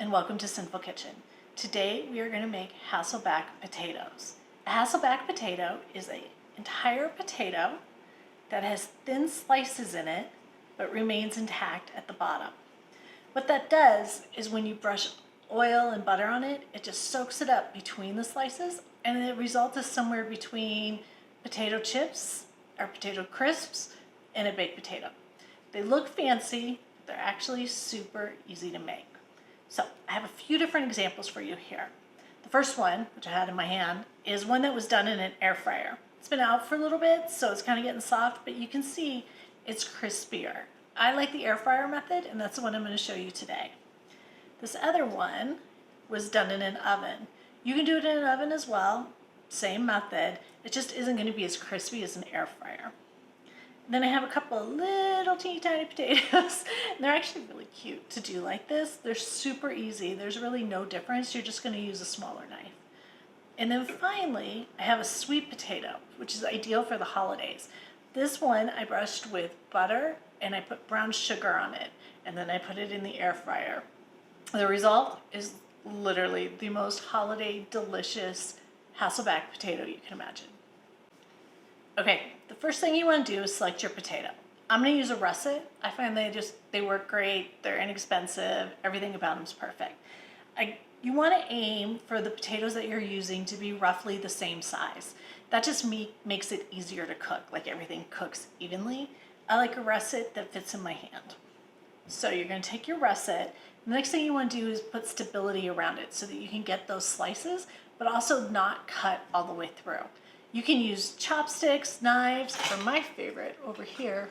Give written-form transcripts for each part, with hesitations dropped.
and welcome to Sinful Kitchen. Today we are going to make Hassleback potatoes. A Hassleback potato is an entire potato that has thin slices in it but remains intact at the bottom. What that does is when you brush oil and butter on it, it just soaks it up between the slices, and the result is somewhere between potato chips or potato crisps and a baked potato. They look fancy, but they're actually super easy to make. So I have a few different examples for you here. The first one, which I had in my hand, is one that was done in an air fryer. It's been out for a little bit, so it's kind of getting soft, but you can see it's crispier. I like the air fryer method, and that's the one I'm going to show you today. This other one was done in an oven. You can do it in an oven as well, same method. It just isn't going to be as crispy as an air fryer. Then I have a couple of little teeny tiny potatoes. And they're actually really cute to do like this. They're super easy. There's really no difference. You're just going to use a smaller knife. And then finally, I have a sweet potato, which is ideal for the holidays. This one I brushed with butter and I put brown sugar on it. And then I put it in the air fryer. The result is literally the most holiday delicious Hassleback potato you can imagine. Okay, the first thing you want to do is select your potato. I'm going to use a russet. I find they work great, they're inexpensive, everything about them is perfect. You want to aim for the potatoes that you're using to be roughly the same size. That just makes it easier to cook, like everything cooks evenly. I like a russet that fits in my hand. So you're going to take your russet. The next thing you want to do is put stability around it so that you can get those slices, but also not cut all the way through. You can use chopsticks, knives, or my favorite over here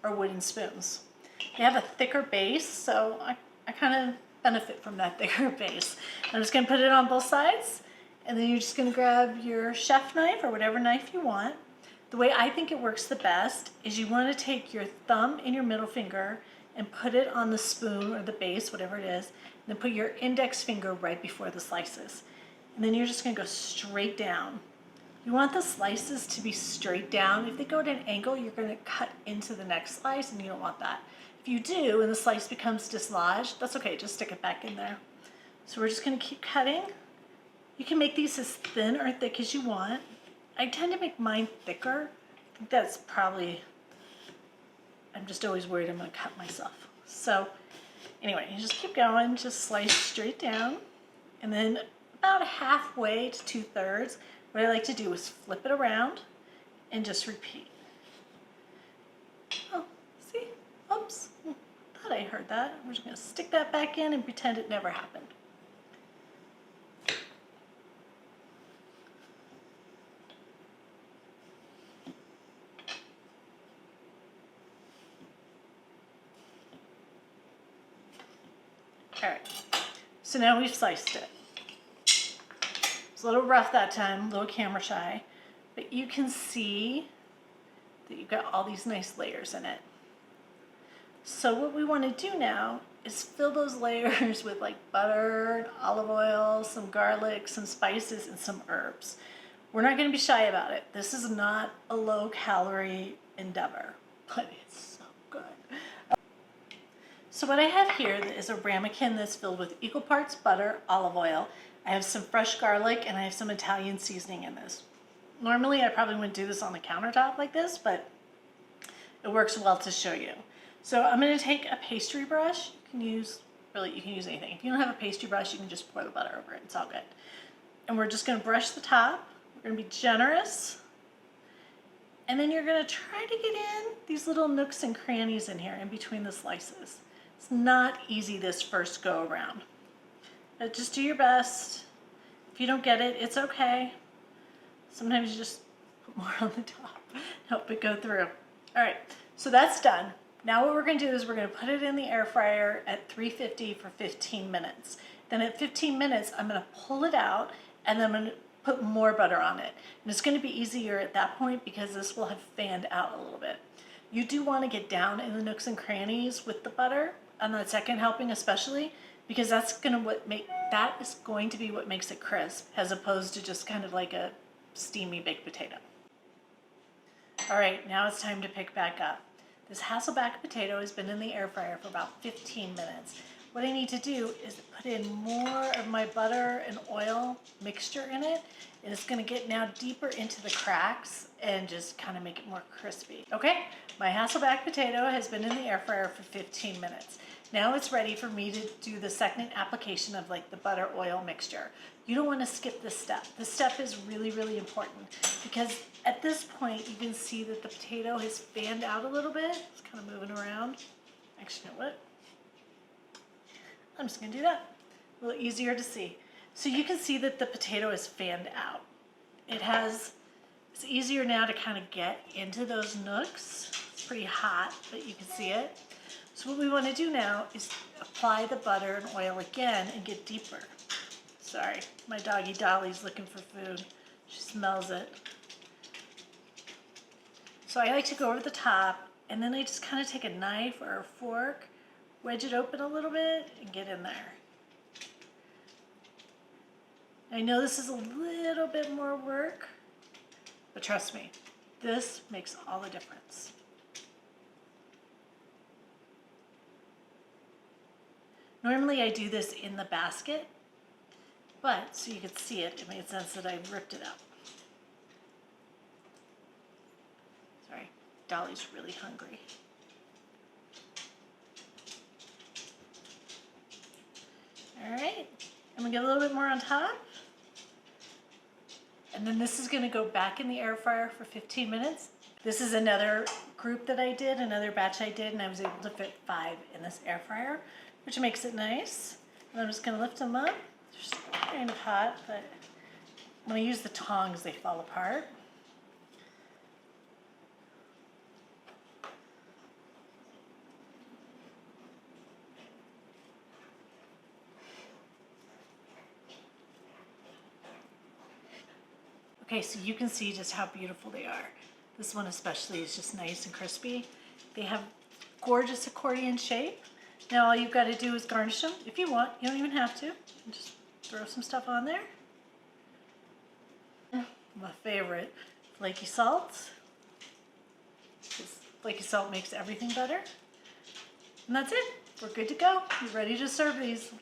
are wooden spoons. They have a thicker base, so I kind of benefit from that thicker base. I'm just going to put it on both sides, and then you're just going to grab your chef knife or whatever knife you want. The way I think it works the best is you want to take your thumb and your middle finger and put it on the spoon or the base, whatever it is, and then put your index finger right before the slices. And then you're just going to go straight down. You want the slices to be straight down. If they go at an angle, you're going to cut into the next slice, and you don't want that. If you do, and the slice becomes dislodged, that's okay, just stick it back in there. So we're just going to keep cutting. You can make these as thin or thick as you want. I tend to make mine thicker. I think that's probably, I'm just always worried I'm going to cut myself. So anyway, you just keep going, just slice straight down, and then about halfway to 2/3, what I like to do is flip it around and just repeat. Oh, see? Oops. Thought I heard that. We're just going to stick that back in and pretend it never happened. All right. So now we've sliced it. It's a little rough that time, a little camera shy, but you can see that you've got all these nice layers in it. So what we want to do now is fill those layers with like butter, olive oil, some garlic, some spices, and some herbs. We're not going to be shy about it. This is not a low-calorie endeavor, but it's so good. So what I have here is a ramekin that's filled with equal parts butter, olive oil. I have some fresh garlic, and I have some Italian seasoning in this. Normally, I probably wouldn't do this on the countertop like this, but it works well to show you. So I'm going to take a pastry brush. You can use anything. If you don't have a pastry brush, you can just pour the butter over it. It's all good. And we're just going to brush the top. We're going to be generous. And then you're going to try to get in these little nooks and crannies in here in between the slices. It's not easy this first go around. But just do your best. If you don't get it, it's okay. Sometimes you just put more on the top, help it go through. All right, so that's done. Now what we're going to do is we're going to put it in the air fryer at 350 for 15 minutes. Then at 15 minutes, I'm going to pull it out, and then I'm going to put more butter on it. And it's going to be easier at that point because this will have fanned out a little bit. You do want to get down in the nooks and crannies with the butter on that second helping especially, because that is going to be what makes it crisp, as opposed to just kind of like a steamy baked potato. All right, now it's time to pick back up. This Hassleback potato has been in the air fryer for about 15 minutes. what I need to do is put in more of my butter and oil mixture in it, and it's gonna get now deeper into the cracks and just kind of make it more crispy. Okay, my Hassleback potato has been in the air fryer for 15 minutes. Now it's ready for me to do the second application of like the butter oil mixture. You don't want to skip this step. This step is really, really important because at this point you can see that the potato has fanned out a little bit. It's kind of moving around. Actually, you know what? I'm just gonna do that. A little easier to see. So you can see that the potato is fanned out. It's easier now to kind of get into those nooks. It's pretty hot, but you can see it. So what we want to do now is apply the butter and oil again and get deeper. Sorry, my doggy Dolly's looking for food. She smells it. So I like to go over the top, and then I just kind of take a knife or a fork, wedge it open a little bit, and get in there. I know this is a little bit more work, but trust me, this makes all the difference. Normally I do this in the basket, but so you could see it, it made sense that I ripped it out. Sorry, Dolly's really hungry. All right, I'm gonna get a little bit more on top. And then this is gonna go back in the air fryer for 15 minutes. This is another group that I did, another batch I did, and I was able to fit 5 in this air fryer, which makes it nice. And I'm just gonna lift them up. They're just kind of hot, but when I use the tongs, they fall apart. Okay, so you can see just how beautiful they are. This one especially is just nice and crispy. They have gorgeous accordion shape. Now all you've got to do is garnish them if you want. You don't even have to. Just throw some stuff on there. My favorite, flaky salt. Flaky salt makes everything better. And that's it. We're good to go. We're ready to serve these.